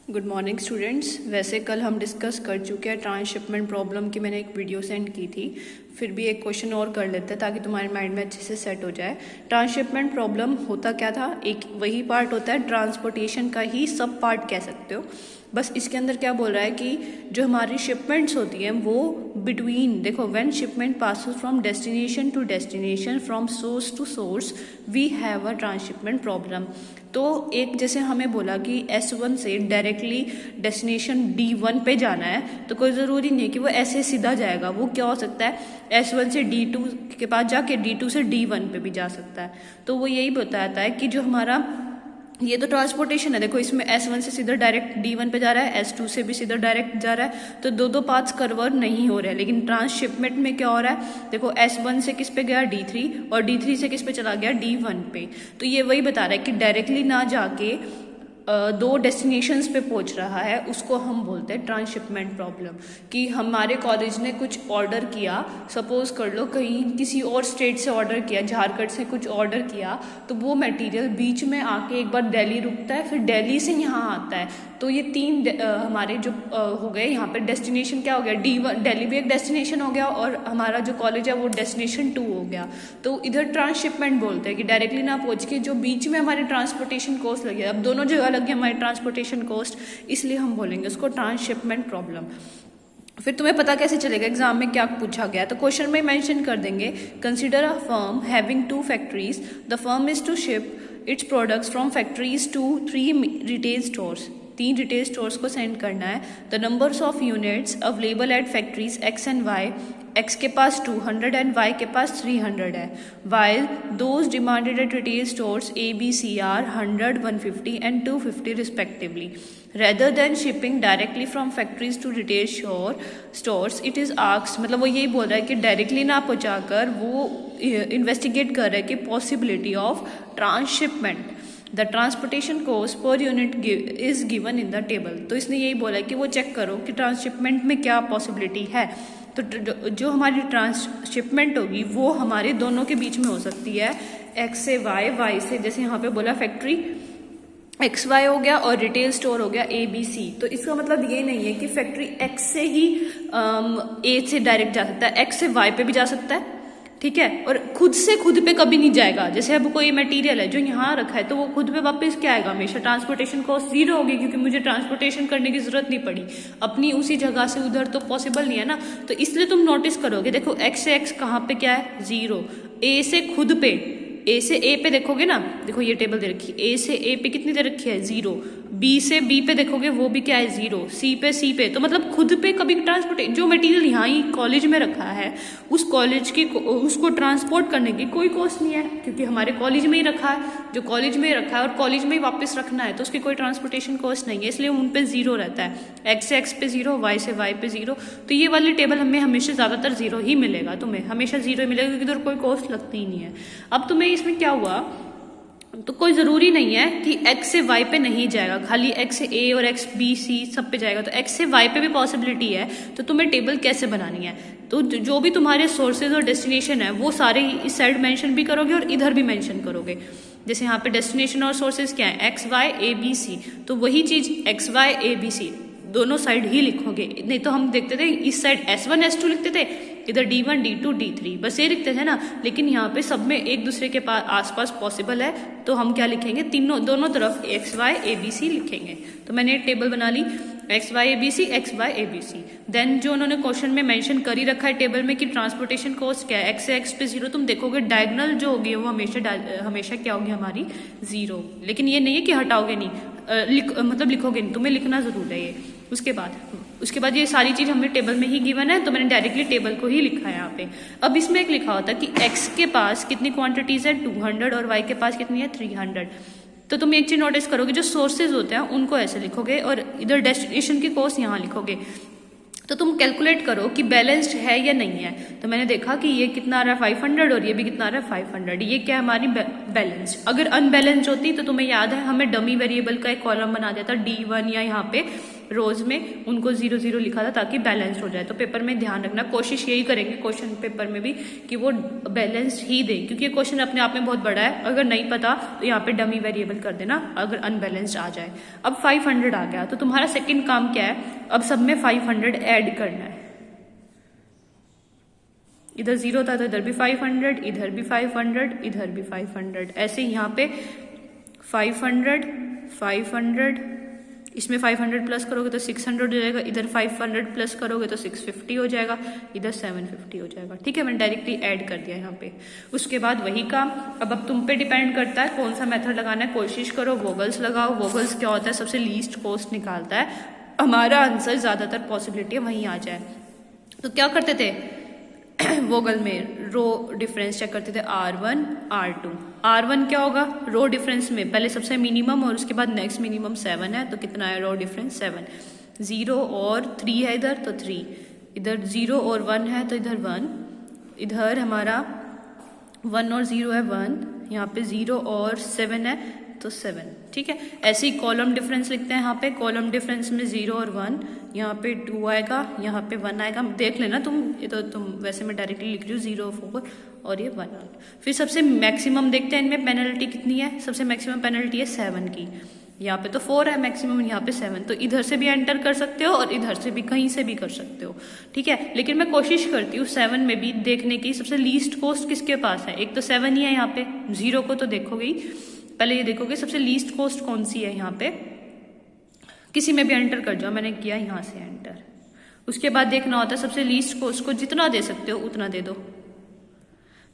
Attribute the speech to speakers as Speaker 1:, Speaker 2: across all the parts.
Speaker 1: Good morning students. वैसे कल हम डिस्कस कर चुके हैं ट्रांसशिपमेंट प्रॉब्लम की, मैंने एक वीडियो सेंड की थी। फिर भी एक क्वेश्चन और कर लेते हैं ताकि तुम्हारे माइंड में अच्छे से सेट हो जाए। ट्रांसशिपमेंट प्रॉब्लम होता क्या था, एक वही पार्ट होता है, ट्रांसपोर्टेशन का ही सब पार्ट कह सकते हो। बस इसके अंदर क्या बोल रहा है कि जो हमारी शिपमेंट्स होती हैं वो बिटवीन, देखो when shipment passes from destination to destination, from source to source, we have a transshipment problem. तो एक जैसे हमें बोला कि S1 से डायरेक्टली डेस्टिनेशन D1 पे जाना है, तो कोई ज़रूरी नहीं है कि वो ऐसे सीधा जाएगा। वो क्या हो सकता है, S1 से D2 के पास जाके D2 से D1 पे भी जा सकता है। तो वो यही बताता है कि जो हमारा ये तो ट्रांसपोर्टेशन है, देखो इसमें S1 से सीधा डायरेक्ट D1 पे जा रहा है, S2 से भी सीधा डायरेक्ट जा रहा है, तो दो पाथ्स कवर नहीं हो रहे हैं। लेकिन ट्रांसशिपमेंट में क्या हो रहा है, देखो S1 से किस पे गया, D3, और D3 से किस पे चला गया, D1 पे। तो ये वही बता रहा है कि डायरेक्टली ना जाके दो डेस्टिनेशंस पे पहुंच रहा है, उसको हम बोलते हैं ट्रांसशिपमेंट प्रॉब्लम। कि हमारे कॉलेज ने कुछ ऑर्डर किया, सपोज कर लो कहीं किसी और स्टेट से ऑर्डर किया, झारखंड से कुछ ऑर्डर किया, तो वो मटेरियल बीच में आके एक बार दिल्ली रुकता है, फिर दिल्ली से यहाँ आता है। तो ये तीन हमारे जो हो गए यहाँ पे डेस्टिनेशन, क्या हो गया, D1 दिल्ली भी एक डेस्टिनेशन हो गया, और हमारा जो कॉलेज है वो डेस्टिनेशन 2 हो गया। तो इधर ट्रांसशिपमेंट बोलते हैं कि डायरेक्टली ना पहुंच के जो बीच में हमारे ट्रांसपोर्टेशन कॉस्ट लगे, अब दोनों जगह लगे हमारी ट्रांसपोर्टेशन कॉस्ट, इसलिए हम बोलेंगे उसको ट्रांसशिपमेंट प्रॉब्लम। फिर तुम्हें पता कैसे चलेगा एग्जाम में क्या पूछा गया, तो क्वेश्चन में मेंशन कर देंगे, consider a firm having 2 factories, the firm is to ship its products from factories to 3 retail stores. 3 retail stores को सेंड करना है। The numbers of units available at factories X and Y, X के पास 200 and Y के पास 300 है, while those demanded at retail stores A, B, C are 100, 150 and 250 respectively. Rather than shipping directly from factories to retail stores, it is asked, मतलब वो यही बोल रहा है कि डायरेक्टली ना पहुंचाकर वो इन्वेस्टिगेट कर रहा है कि possibility of transshipment. The transportation cost per unit is given in the table. तो इसने यही बोला है कि वो चेक करो कि ट्रांसशिपमेंट में क्या पॉसिबिलिटी है। तो जो हमारी ट्रांसशिपमेंट होगी वो हमारे दोनों के बीच में हो सकती है, X से Y, Y से, जैसे यहाँ पे बोला फैक्ट्री XY हो गया और रिटेल स्टोर हो गया ABC। तो इसका मतलब ये नहीं है कि फैक्ट्री X से ही A से डायरेक्ट जा सकता है, X से Y पे भी जा सकता है, ठीक है, और खुद से खुद पे कभी नहीं जाएगा। जैसे अब कोई मटेरियल है जो यहाँ रखा है, तो वो खुद पे वापस क्या आएगा, हमेशा ट्रांसपोर्टेशन कॉस्ट 0 होगी, क्योंकि मुझे ट्रांसपोर्टेशन करने की जरूरत नहीं पड़ी, अपनी उसी जगह से उधर तो पॉसिबल नहीं है ना। तो इसलिए तुम नोटिस करोगे, देखो X से X कहाँ पे क्या है, 0, A से खुद पे, A से A पे देखोगे ना, देखो ये टेबल दे रखी है, A से A पे कितनी दे रखी है, 0, B से B पे देखोगे वो भी क्या है, 0, C पे C पे, तो मतलब खुद पे कभी ट्रांसपोर्ट, जो मटेरियल यहाँ ही कॉलेज में रखा है उस कॉलेज की उसको ट्रांसपोर्ट करने की कोई कॉस्ट नहीं है, क्योंकि हमारे कॉलेज में ही रखा है, जो कॉलेज में ही रखा है और कॉलेज में ही वापस रखना है, तो उसकी कोई ट्रांसपोर्टेशन कॉस्ट नहीं है, इसलिए उन पे 0 रहता है। X से X पे 0, Y से Y पे 0, तो ये वाली टेबल हमें हमेशा ज़्यादातर 0 ही मिलेगा, तुम्हें हमेशा 0 ही मिलेगा, क्योंकि इधर कोई कॉस्ट लगती ही नहीं है। अब तुम्हें इसमें क्या हुआ, तो कोई जरूरी नहीं है कि X से Y पे नहीं जाएगा, खाली X से A और X B C सब पे जाएगा, तो X से Y पे भी पॉसिबिलिटी है। तो तुम्हें टेबल कैसे बनानी है, तो जो भी तुम्हारे सोर्सेज और डेस्टिनेशन है वो सारे इस साइड मेंशन भी करोगे और इधर भी मेंशन करोगे। जैसे यहाँ पे डेस्टिनेशन और सोर्सेज क्या है, X Y A B C, तो वही चीज X Y A B C दोनों साइड ही लिखोगे। नहीं तो हम देखते थे इस साइड S1 S2 लिखते थे, इधर D1 D2 D3 बस ये लिखते थे ना, लेकिन यहाँ पे सब में एक दूसरे के पास आसपास पॉसिबल है, तो हम क्या लिखेंगे, दोनों तरफ XY ABC लिखेंगे। तो मैंने एक टेबल बना ली, XY ABC XY ABC। Then जो उन्होंने क्वेश्चन में मेंशन कर ही रखा है टेबल में कि ट्रांसपोर्टेशन कॉस्ट क्या है, X से X पे 0, तुम देखोगे डायगोनल जो होगी वो हमेशा क्या होगी, हमारी 0। लेकिन ये नहीं है कि हटाओगे नहीं, मतलब लिखोगे नहीं, तुम्हें लिखना जरूर है ये। उसके बाद ये सारी चीज हमें टेबल में ही गिवन है, तो मैंने डायरेक्टली टेबल को ही लिखा है यहाँ पे। अब इसमें एक लिखा होता है कि X के पास कितनी क्वांटिटीज है, 200, और Y के पास कितनी है, 300। तो तुम एक चीज नोटिस करोगे, जो सोर्सेज होते हैं उनको ऐसे लिखोगे और इधर डेस्टिनेशन की कॉस्ट यहाँ लिखोगे। तो तुम कैलकुलेट करो कि बैलेंस्ड है या नहीं है। तो मैंने देखा कि ये कितना आ रहा है 500 और ये भी कितना आ रहा है 500, ये क्या है, हमारी बैलेंस्ड। अगर अनबैलेंस्ड होती तो तुम्हें याद है हमें डमी वेरिएबल का एक कॉलम बना दिया था D1 या यहाँ पे रोज में उनको 0 0 लिखा था ताकि बैलेंस्ड हो जाए। तो पेपर में ध्यान रखना, कोशिश यही करेंगे क्वेश्चन पेपर में भी कि वो बैलेंस्ड ही दे, क्योंकि ये क्वेश्चन अपने आप में बहुत बड़ा है। अगर नहीं पता तो यहाँ पे डमी वेरिएबल कर देना अगर अनबैलेंस्ड आ जाए। अब 500 आ गया तो तुम्हारा सेकेंड काम क्या है, अब सब में 500 ऐड करना है। इधर 0 था तो इधर भी 500, इधर भी 500, इधर भी 500, ऐसे यहाँ पे 500 500, इसमें 500 प्लस करोगे तो 600 हो जाएगा, इधर 500 प्लस करोगे तो 650 हो जाएगा, इधर 750 हो जाएगा। ठीक है, मैंने डायरेक्टली ऐड कर दिया यहाँ पे। उसके बाद वही काम अब तुम पे डिपेंड करता है कौन सा मेथड लगाना है। कोशिश करो वोगल्स लगाओ। वोगल्स क्या होता है, सबसे लीस्ट कॉस्ट निकालता है, हमारा आंसर ज्यादातर पॉसिबिलिटी वहीं आ जाए। तो क्या करते थे वोगल में रो डिफरेंस चेक करते थे, R1 R2। R1 क्या होगा, रो डिफरेंस में पहले सबसे मिनिमम और उसके बाद नेक्स्ट मिनिमम 7 है, तो कितना है रो डिफरेंस 7। 0 और 3 है इधर तो 3, इधर 0 और 1 है तो इधर 1, इधर हमारा 1 और 0 है 1, यहाँ पे 0 और 7 है तो 7। ठीक है, ऐसे ही कॉलम डिफरेंस लिखते हैं। यहाँ पे कॉलम डिफरेंस में 0 और 1, यहाँ पे 2 आएगा, यहाँ पे 1 आएगा। देख लेना तुम, ये तो तुम वैसे मैं डायरेक्टली लिख रही हूँ 0 4 और ये 1। फिर सबसे मैक्सिमम देखते हैं इनमें पेनल्टी कितनी है। सबसे मैक्सिमम पेनल्टी है 7 की, यहाँ पे तो 4 है मैक्सिमम, यहाँ पे 7। तो इधर से भी एंटर कर सकते हो और इधर से भी कहीं से भी कर सकते हो। ठीक है, लेकिन मैं कोशिश करती हूँ 7 में भी देखने की सबसे लीस्ट कॉस्ट किसके पास है। एक तो 7 ही है यहाँ पे, 0 को तो देखोगे ही, पहले ये देखोगे सबसे लीस्ट कॉस्ट कौन सी है। यहाँ पे किसी में भी एंटर कर जाओ, मैंने किया यहाँ से एंटर। उसके बाद देखना होता है सबसे लीस्ट कॉस्ट को जितना दे सकते हो उतना दे दो।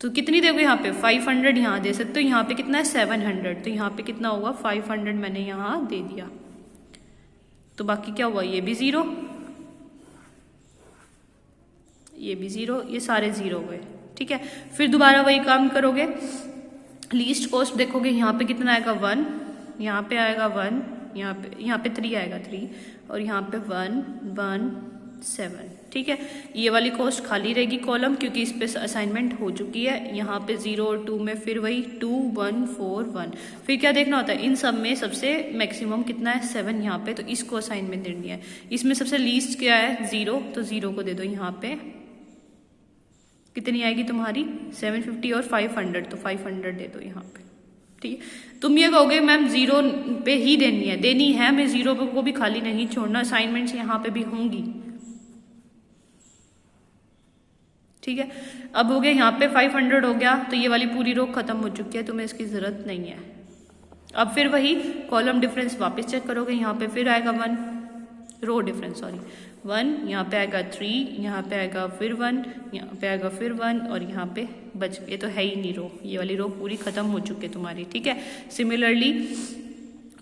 Speaker 1: तो कितनी दोगे यहाँ पे 500 यहाँ दे सकते हो, यहाँ पे कितना है 700, तो यहाँ पे कितना होगा 500 मैंने यहाँ दे दिया। तो बाकी क्या हुआ, ये भी 0, ये भी 0, ये सारे 0 हुए। ठीक है, फिर दोबारा वही काम करोगे, लीस्ट कॉस्ट देखोगे, यहाँ पे कितना आएगा 1, यहाँ पे आएगा 1, यहाँ पे 3 आएगा 3, और यहाँ पे 1 1 7। ठीक है, ये वाली कॉस्ट खाली रहेगी कॉलम, क्योंकि इस पे असाइनमेंट हो चुकी है। यहाँ पे 0 और 2 में फिर वही 2 1 4 1। फिर क्या देखना होता है, इन सब में सबसे मैक्सिमम कितना है 7 यहाँ पे, तो इसको असाइनमेंट देनी है। इसमें सबसे लीस्ट क्या है 0, तो 0 को दे दो। यहाँ पे कितनी आएगी तुम्हारी 750 और 500, तो 500 दे दो यहाँ पे। ठीक है, तुम ये कहोगे मैम 0 पे ही देनी है, मैं 0 पे को भी खाली नहीं छोड़ना, असाइनमेंट्स यहाँ पे भी होंगी। ठीक है, अब हो गया यहाँ पे 500 हो गया, तो ये वाली पूरी रो खत्म हो चुकी है, तुम्हें इसकी जरूरत नहीं है। अब फिर वही कॉलम डिफरेंस वापस चेक करोगे, यहाँ पे फिर आएगा 1, रो डिफरेंस सॉरी 1, यहाँ पे आएगा 3, यहाँ पे आएगा फिर 1, यहाँ पे आएगा फिर 1, और यहाँ पे बच, ये तो है ही नहीं रो, ये वाली रो पूरी खत्म हो चुकी है तुम्हारी। ठीक है, सिमिलरली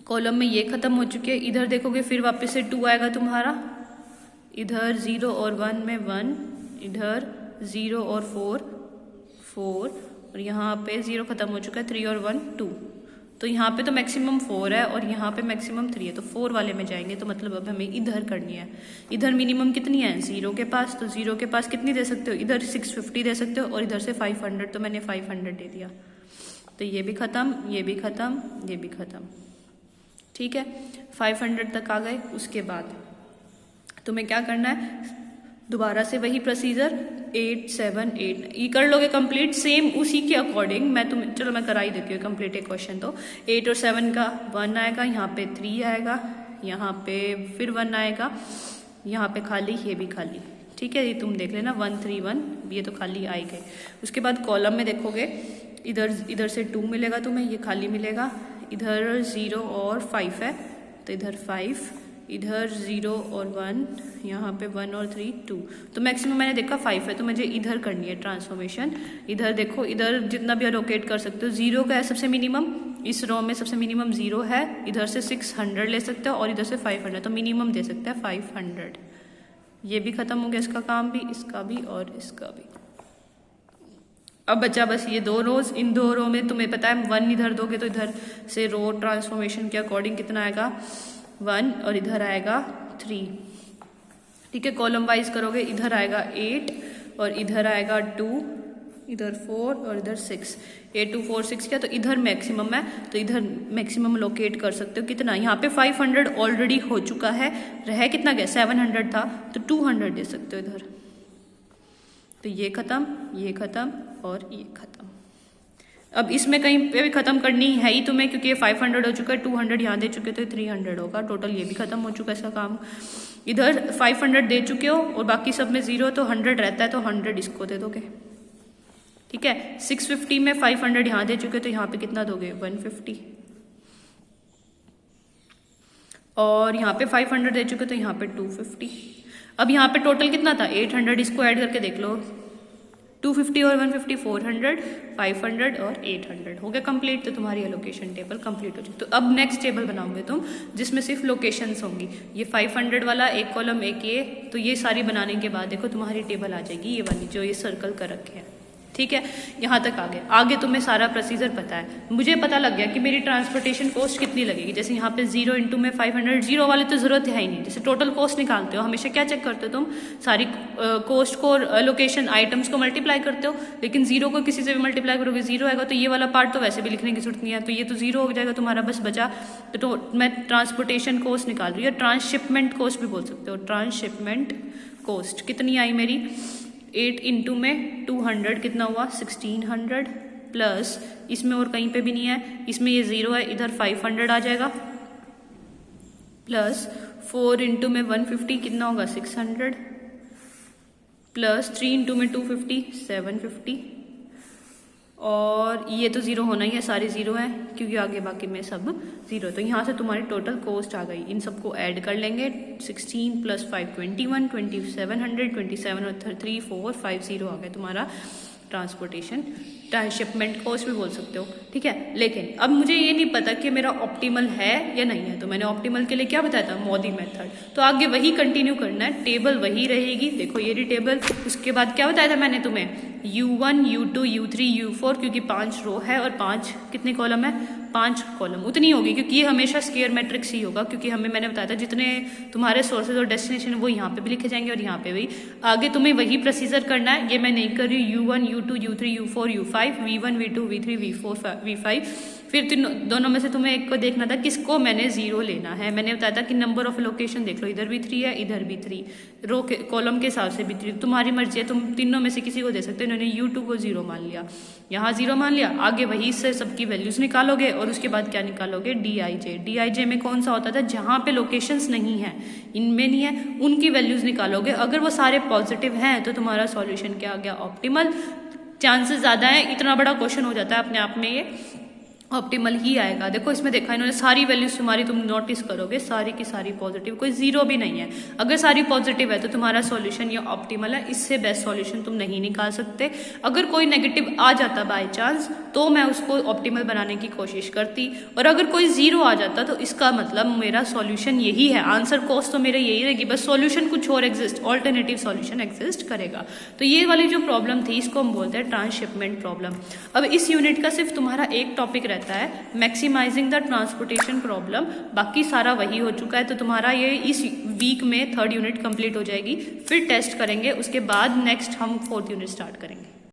Speaker 1: कॉलम में ये खत्म हो चुकी है। इधर देखोगे फिर वापस से 2 आएगा तुम्हारा, इधर 0 और 1 में 1, इधर 0 और 4 और यहाँ पे 0 खत्म हो चुका है, 3 और 1 2। तो यहाँ पे तो मैक्सिमम 4 है और यहाँ पे मैक्सिमम 3 है, तो 4 वाले में जाएंगे। तो मतलब अब हमें इधर करनी है। इधर मिनिमम कितनी है 0 के पास, तो 0 के पास कितनी दे सकते हो, इधर 650 दे सकते हो और इधर से 500, तो मैंने 500 दे दिया। तो ये भी खत्म, ये भी खत्म, ये भी खत्म। ठीक है, 500 तक आ गए। उसके बाद तुम्हें क्या करना है, दोबारा से वही प्रोसीजर 8 7 8 ये कर लोगे कंप्लीट सेम उसी के अकॉर्डिंग। चलो मैं करा ही देती हूँ कंप्लीट एक क्वेश्चन। तो 8 और 7 का 1 आएगा, यहाँ पे 3 आएगा, यहाँ पे फिर 1 आएगा, यहाँ पे खाली, ये भी खाली। ठीक है, ये तुम देख लेना 1 3 1, ये तो खाली आ ही गए। उसके बाद कॉलम में देखोगे, इधर से 2 मिलेगा तुम्हें, ये खाली मिलेगा। इधर 0 और 5 है तो इधर 5, इधर 0 और 1, यहाँ पे 1 और 3 2। तो मैक्सिमम मैंने देखा 5 है, तो मुझे इधर करनी है ट्रांसफॉर्मेशन। इधर देखो, इधर जितना भी अलोकेट कर सकते हो। 0 का है सबसे मिनिमम, इस रो में सबसे मिनिमम 0 है। इधर से 600 ले सकते हो और इधर से 500, तो मिनिमम दे सकते हैं 500। ये भी खत्म हो गया, इसका काम भी, इसका भी और इसका भी। अब बचा बस ये 2 रोज। इन 2 रो में तुम्हें पता है 1 इधर दोगे तो इधर से रो ट्रांसफॉर्मेशन के अकॉर्डिंग कितना आएगा 1 और इधर आएगा 3। ठीक है, कॉलम वाइज करोगे, इधर आएगा 8 और इधर आएगा 2, इधर 4 और इधर 6, 8 2 4 6 क्या, तो इधर मैक्सिमम है, तो इधर मैक्सिमम लोकेट कर सकते हो कितना। यहाँ पे 500 ऑलरेडी हो चुका है, रह कितना गया 700 था, तो 200 दे सकते हो इधर। तो ये खत्म, ये खत्म और ये खत्म। अब इसमें कहीं पे भी खत्म करनी है ही तुम्हें, क्योंकि ये 500 हो चुका है, 200 यहाँ दे चुके तो 300 होगा टोटल। ये भी खत्म हो चुका है इसका काम। इधर 500 दे चुके हो और बाकी सब में 0, तो 100 रहता है, तो 100 इसको दे दोगे, ठीक है। 650 में 500 यहाँ दे चुके, तो यहाँ पे कितना दोगे 150, और यहाँ पे 500 दे चुके, तो यहाँ पे 250। अब यहाँ पे टोटल कितना था 800, इसको ऐड करके देख लो, 250 और 150 400, 500 और 800 हो गया कंप्लीट। तो तुम्हारी एलोकेशन टेबल कंप्लीट हो चुकी। तो अब नेक्स्ट टेबल बनाओगे तुम, जिसमें सिर्फ लोकेशंस होंगी। ये 500 वाला एक कॉलम, एक ये, तो ये सारी बनाने के बाद देखो तुम्हारी टेबल आ जाएगी, ये वाली जो ये सर्कल कर रखे हैं, ठीक है। यहाँ तक आगे तुम्हें सारा प्रोसीजर पता है। मुझे पता लग गया कि मेरी ट्रांसपोर्टेशन कॉस्ट कितनी लगेगी। जैसे यहाँ पे 0 इंटू में 500, 0 वाले तो जरूरत है ही नहीं। जैसे टोटल कॉस्ट निकालते हो, हमेशा क्या चेक करते हो तुम, सारी कॉस्ट को, लोकेशन आइटम्स को मल्टीप्लाई करते हो, लेकिन 0 को किसी से भी मल्टीप्लाई करोगे 0 आएगा। तो ये वाला पार्ट तो वैसे भी लिखने की जरूरत नहीं है, तो ये तो 0 हो जाएगा तुम्हारा, बस बचा। तो मैं ट्रांसपोर्टेशन कॉस्ट निकाल रही हूँ, ट्रांसशिपमेंट कॉस्ट भी बोल सकते हो। ट्रांसशिपमेंट कॉस्ट कितनी आई मेरी, 8 इंटू में 200 कितना हुआ 1600, प्लस इसमें और कहीं पे भी नहीं है, इसमें ये 0 है, इधर 500 आ जाएगा, प्लस 4 इंटू में 150 कितना होगा 600, प्लस 3 इंटू में 250 750, और ये तो 0 होना ही है, सारे 0 हैं क्योंकि आगे बाकी में सब 0। तो यहाँ से तुम्हारी टोटल कॉस्ट आ गई। इन सबको ऐड कर लेंगे, 16 प्लस 5 21, 2700, 27 और 3 4 5 0 आ गया तुम्हारा ट्रांसपोर्टेशन। ट्रांसशिपमेंट कॉस्ट भी बोल सकते हो, ठीक है। लेकिन अब मुझे ये नहीं पता कि मेरा ऑप्टिमल है या नहीं है, तो मैंने ऑप्टिमल के लिए क्या बताया था, मोदी मेथड। तो आगे वही कंटिन्यू करना है, टेबल वही रहेगी। देखो ये रही टेबल। उसके बाद क्या बताया था मैंने तुम्हें, U1 U2 U3 U4, क्योंकि 5 रो है और 5 कितने कॉलम है, 5 कॉलम उतनी होगी, क्योंकि ये हमेशा स्क्वायर मैट्रिक्स ही होगा। क्योंकि मैंने बताया था जितने तुम्हारे सोर्सेज और डेस्टिनेशन वो यहाँ पे भी लिखे जाएंगे और यहाँ पे भी। आगे तुम्हें वही प्रोसीजर करना है, ये मैं नहीं कर रही हूँ। U1 U2 U3 U4 U5 V1 V2 V3 V4 V5, फिर दोनों में से तुम्हें एक को देखना था किसको मैंने 0 लेना है। मैंने बताया था कि नंबर ऑफ लोकेशन देख लो, इधर भी 3 है, इधर भी 3, रो के कॉलम के हिसाब से भी 3, तुम्हारी मर्जी है, तुम तीनों में से किसी को दे सकते हो। इन्होंने U2 को 0 मान लिया, यहाँ 0 मान लिया। आगे वही से सबकी वैल्यूज निकालोगे और उसके बाद क्या निकालोगे, DIJ में कौन सा होता था, जहाँ पे लोकेशंस नहीं है, इनमें नहीं है, उनकी वैल्यूज निकालोगे। अगर वो सारे पॉजिटिव हैं तो तुम्हारा सॉल्यूशन क्या आ गया, ऑप्टिमल। चांसेस ज़्यादा है, इतना बड़ा क्वेश्चन हो जाता है अपने आप में, ये ऑप्टिमल ही आएगा। देखो इसमें देखा इन्होंने सारी वैल्यूज तुम्हारी, तुम नोटिस करोगे सारी की सारी पॉजिटिव, कोई 0 भी नहीं है। अगर सारी पॉजिटिव है तो तुम्हारा सॉल्यूशन ये ऑप्टिमल है, इससे बेस्ट सॉल्यूशन तुम नहीं निकाल सकते। अगर कोई नेगेटिव आ जाता बाय चांस तो मैं उसको ऑप्टिमल बनाने की कोशिश करती, और अगर कोई 0 आ जाता तो इसका मतलब मेरा सॉल्यूशन यही है, आंसर कॉस्ट तो मेरा यही रहेगी, बस सॉल्यूशन कुछ और एग्जिस्ट, ऑल्टरनेटिव सॉल्यूशन एग्जिस्ट करेगा। तो ये वाली जो प्रॉब्लम थी इसको हम बोलते हैं ट्रांसशिपमेंट प्रॉब्लम। अब इस यूनिट का सिर्फ तुम्हारा एक टॉपिक रहता है, मैक्सिमाइजिंग द ट्रांसपोर्टेशन प्रॉब्लम, बाकी सारा वही हो चुका है। तो तुम्हारा ये इस वीक में 3rd यूनिट कंप्लीट हो जाएगी, फिर टेस्ट करेंगे, उसके बाद नेक्स्ट हम 4th यूनिट स्टार्ट करेंगे।